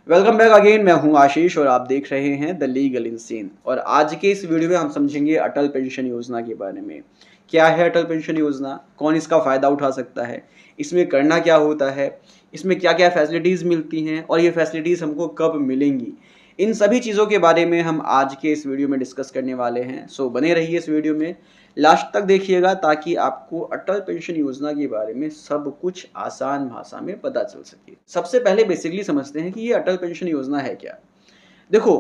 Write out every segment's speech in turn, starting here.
Welcome back again. मैं हूं आशीष और आप देख रहे हैं द लीगल इंसीन। और आज के इस वीडियो में हम समझेंगे अटल पेंशन योजना के बारे में। क्या है अटल पेंशन योजना, कौन इसका फ़ायदा उठा सकता है, इसमें करना क्या होता है, इसमें क्या क्या फैसिलिटीज़ मिलती हैं और ये फैसिलिटीज़ हमको कब मिलेंगी। इन सभी चीज़ों के बारे में हम आज के इस वीडियो में डिस्कस करने वाले हैं। सो बने रहिए इस वीडियो में, लास्ट तक देखिएगा ताकि आपको अटल पेंशन योजना के बारे में सब कुछ आसान भाषा में पता चल सके। सबसे पहले बेसिकली समझते हैं कि ये अटल पेंशन योजना है क्या। देखो,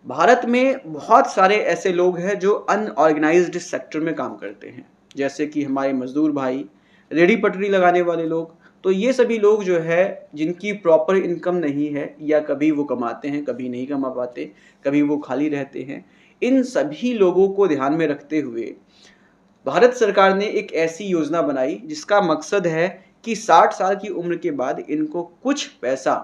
भारत में बहुत सारे ऐसे लोग हैं जो अनऑर्गेनाइज्ड सेक्टर में काम करते हैं, जैसे कि हमारे मजदूर भाई, रेडी पटरी लगाने वाले लोग। तो ये सभी लोग जो है जिनकी प्रॉपर इनकम नहीं है, या कभी वो कमाते हैं कभी नहीं कमा पाते, कभी वो खाली रहते हैं, इन सभी लोगों को ध्यान में रखते हुए भारत सरकार ने एक ऐसी योजना बनाई जिसका मकसद है कि 60 साल की उम्र के बाद इनको कुछ पैसा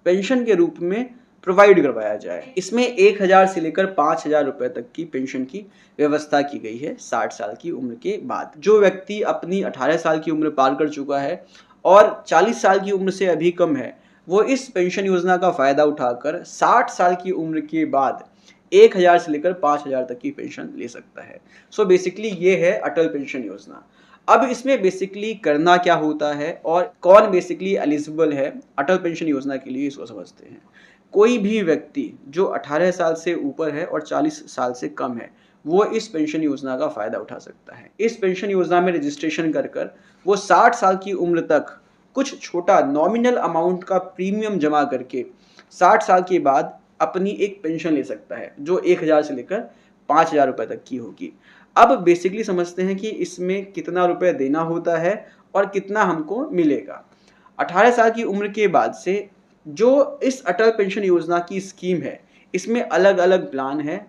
पेंशन के रूप में प्रोवाइड करवाया जाए। इसमें 1000 से लेकर 5000 रुपए तक की पेंशन की व्यवस्था की गई है 60 साल की उम्र के बाद। जो व्यक्ति अपनी 18 साल की उम्र पार कर चुका है और 40 साल की उम्र से अभी कम है, वो इस पेंशन योजना का फायदा उठाकर 60 साल की उम्र के बाद 1000 से लेकर 5000 तक की पेंशन ले सकता है। सो बेसिकली ये है अटल पेंशन योजना। अब इसमें बेसिकली करना क्या होता है और कौन बेसिकली एलिजिबल है अटल पेंशन योजना के लिए, इसको समझते हैं। कोई भी व्यक्ति जो 18 साल से ऊपर है और 40 साल से कम है, वो इस पेंशन योजना का फायदा उठा सकता है। इस पेंशन योजना में रजिस्ट्रेशन कर वो 60 साल की उम्र तक कुछ छोटा नॉमिनल अमाउंट का प्रीमियम जमा करके 60 साल के बाद अपनी एक पेंशन ले सकता है, जो 1000 से लेकर 5000 रुपए तक की होगी। अब बेसिकली समझते हैं कि इसमें कितना रुपए देना होता है और कितना हमको मिलेगा। 18 साल की उम्र के बाद से जो इस अटल पेंशन योजना की स्कीम है, इसमें अलग अलग प्लान है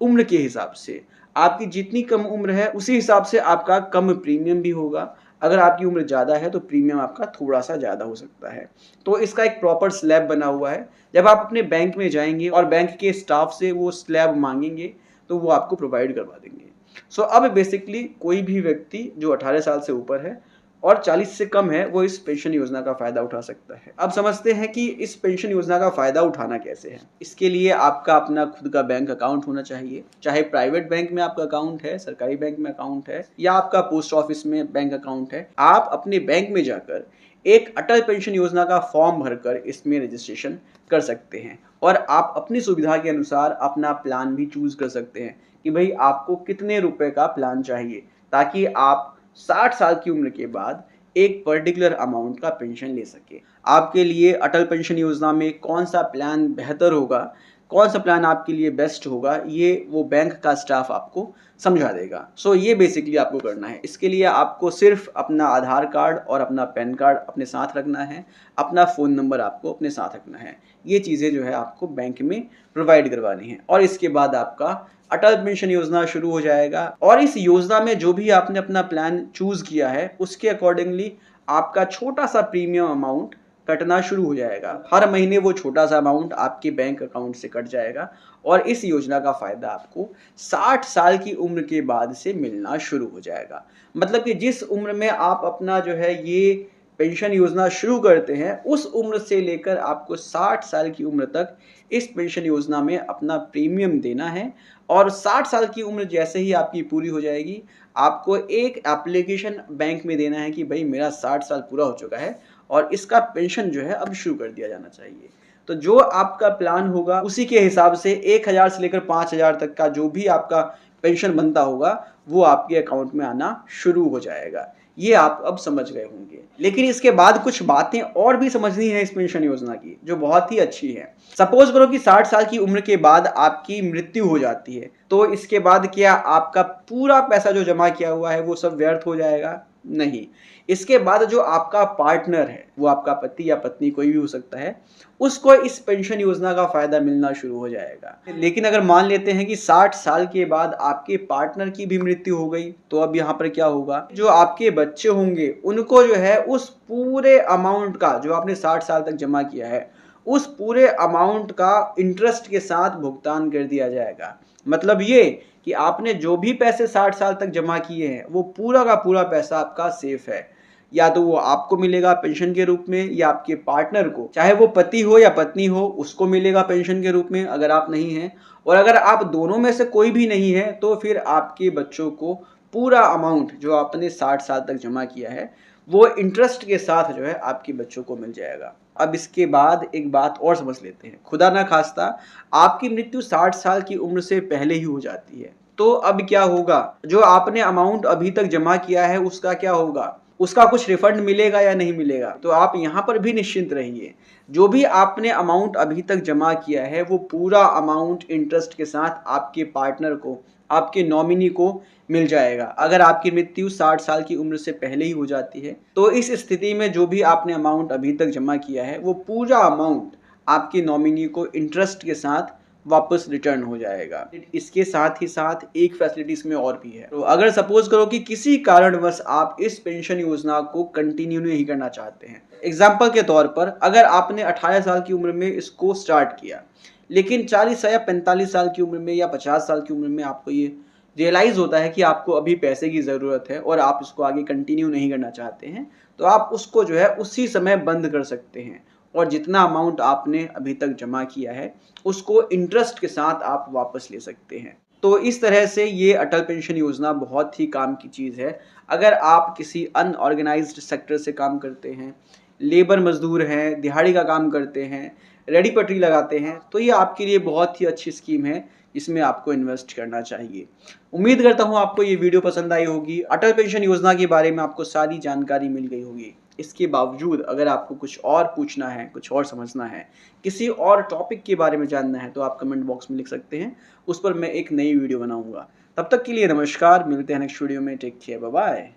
उम्र के हिसाब से। आपकी जितनी कम उम्र है उसी हिसाब से आपका कम प्रीमियम भी होगा। अगर आपकी उम्र ज़्यादा है तो प्रीमियम आपका थोड़ा-सा ज़्यादा हो सकता है। तो इसका एक प्रॉपर स्लैब बना हुआ है। जब आप अपने बैंक में जाएँगे और बैंक के स्टाफ से वो स्लैब माँगेंगे, तो वो आपको प्रोवाइड करवा देंगे। सो अब बेसिकली कोई भी व्यक्ति जो 18 साल से ऊपर है और 40 से कम है, वो इस पेंशन योजना का फ़ायदा उठा सकता है। अब समझते हैं कि इस पेंशन योजना का फ़ायदा उठाना कैसे है। इसके लिए आपका अपना खुद का बैंक अकाउंट होना चाहिए, चाहे प्राइवेट बैंक में आपका अकाउंट है, सरकारी बैंक में अकाउंट है, या आपका पोस्ट ऑफिस में बैंक अकाउंट है। आप अपने बैंक में जाकर एक अटल पेंशन योजना का फॉर्म भरकर इसमें रजिस्ट्रेशन कर सकते हैं और आप अपनी सुविधा के अनुसार अपना प्लान भी चूज़ कर सकते हैं कि भाई आपको कितने रुपए का प्लान चाहिए, ताकि आप 60 साल की उम्र के बाद एक पर्टिकुलर अमाउंट का पेंशन ले सके। आपके लिए अटल पेंशन योजना में कौन सा प्लान बेहतर होगा, कौन सा प्लान आपके लिए बेस्ट होगा, ये वो बैंक का स्टाफ आपको समझा देगा। सो ये बेसिकली आपको करना है। इसके लिए आपको सिर्फ अपना आधार कार्ड और अपना पैन कार्ड अपने साथ रखना है, अपना फ़ोन नंबर आपको अपने साथ रखना है। ये चीज़ें जो है आपको बैंक में प्रोवाइड करवानी है और इसके बाद आपका अटल पेंशन योजना शुरू हो जाएगा। और इस योजना में जो भी आपने अपना प्लान चूज़ किया है, उसके अकॉर्डिंगली आपका छोटा सा प्रीमियम अमाउंट कटना शुरू हो जाएगा। हर महीने वो छोटा सा अमाउंट आपके बैंक अकाउंट से कट जाएगा और इस योजना का फ़ायदा आपको 60 साल की उम्र के बाद से मिलना शुरू हो जाएगा। मतलब कि जिस उम्र में आप अपना जो है ये पेंशन योजना शुरू करते हैं, उस उम्र से लेकर आपको 60 साल की उम्र तक इस पेंशन योजना में अपना प्रीमियम देना है। और 60 साल की उम्र जैसे ही आपकी पूरी हो जाएगी, आपको एक एप्लीकेशन बैंक में देना है कि भाई मेरा 60 साल पूरा हो चुका है और इसका पेंशन जो है अब शुरू कर दिया जाना चाहिए। तो जो आपका प्लान होगा उसी के हिसाब से 1000 से लेकर 5000 तक का जो भी आपका पेंशन बनता होगा, वो आपके अकाउंट में आना शुरू हो जाएगा। ये आप अब समझ गए होंगे। लेकिन इसके बाद कुछ बातें और भी समझनी है इस पेंशन योजना की, जो बहुत ही अच्छी है। सपोज करो कि 60 साल की उम्र के बाद आपकी मृत्यु हो जाती है, तो इसके बाद क्या आपका पूरा पैसा जो जमा किया हुआ है वो सब व्यर्थ हो जाएगा? नहीं। इसके बाद जो आपका पार्टनर है, वो आपका पति या पत्नी कोई भी हो सकता है, उसको इस पेंशन योजना का फायदा मिलना शुरू हो जाएगा। लेकिन अगर मान लेते हैं कि 60 साल के बाद आपके पार्टनर की भी मृत्यु हो गई, तो अब यहाँ पर क्या होगा? जो आपके बच्चे होंगे उनको जो है उस पूरे अमाउंट का जो आपने 60 साल तक जमा किया है, उस पूरे अमाउंट का इंटरेस्ट के साथ भुगतान कर दिया जाएगा। मतलब ये कि आपने जो भी पैसे 60 साल तक जमा किए हैं, वो पूरा का पूरा पैसा आपका सेफ है। या तो वो आपको मिलेगा पेंशन के रूप में, या आपके पार्टनर को, चाहे वो पति हो या पत्नी हो, उसको मिलेगा पेंशन के रूप में अगर आप नहीं हैं। और अगर आप दोनों में से कोई भी नहीं है तो फिर आपके बच्चों को पूरा अमाउंट जो आपने 60 साल तक जमा किया है वो इंटरेस्ट के साथ जो है आपके बच्चों को मिल जाएगा। अब इसके बाद एक बात और समझ लेते हैं, खुदा ना खास्ता आपकी मृत्यु 60 साल की उम्र से पहले ही हो जाती है, तो अब क्या होगा? जो आपने अमाउंट अभी तक जमा किया है उसका क्या होगा? उसका कुछ रिफंड मिलेगा या नहीं मिलेगा? तो आप यहाँ पर भी निश्चिंत रहिए। जो भी आपने अमाउंट अभी तक जमा किया है वो पूरा अमाउंट इंटरेस्ट के साथ आपके पार्टनर को, आपके नॉमिनी को मिल जाएगा। अगर आपकी मृत्यु 60 साल की उम्र से पहले ही हो जाती है तो इस स्थिति में जो भी आपने अमाउंट अभी तक जमा किया है वो पूरा अमाउंट आपके नॉमिनी को इंटरेस्ट के साथ वापस रिटर्न हो जाएगा। इसके साथ ही साथ एक फैसिलिटी इसमें और भी है। तो अगर सपोज करो कि किसी कारणवश आप इस पेंशन योजना को कंटिन्यू नहीं करना चाहते हैं, एग्जाम्पल के तौर पर अगर आपने 18 साल की उम्र में इसको स्टार्ट किया, लेकिन 40 या 45 साल की उम्र में या 50 साल की उम्र में आपको ये रियलाइज़ होता है कि आपको अभी पैसे की ज़रूरत है और आप इसको आगे कंटिन्यू नहीं करना चाहते हैं, तो आप उसको जो है उसी समय बंद कर सकते हैं और जितना अमाउंट आपने अभी तक जमा किया है उसको इंटरेस्ट के साथ आप वापस ले सकते हैं। तो इस तरह से ये अटल पेंशन योजना बहुत ही काम की चीज़ है। अगर आप किसी अनऑर्गेनाइज्ड सेक्टर से काम करते हैं, लेबर मजदूर हैं, दिहाड़ी का काम करते हैं, रेडी पटरी लगाते हैं, तो ये आपके लिए बहुत ही अच्छी स्कीम है, इसमें आपको इन्वेस्ट करना चाहिए। उम्मीद करता हूँ आपको ये वीडियो पसंद आई होगी। अटल पेंशन योजना के बारे में आपको सारी जानकारी मिल गई होगी। इसके बावजूद अगर आपको कुछ और पूछना है, कुछ और समझना है, किसी और टॉपिक के बारे में जानना है तो आप कमेंट बॉक्स में लिख सकते हैं, उस पर मैं एक नई वीडियो बनाऊंगा। तब तक के लिए नमस्कार, मिलते हैं नेक्स्ट वीडियो में। Take care, bye bye.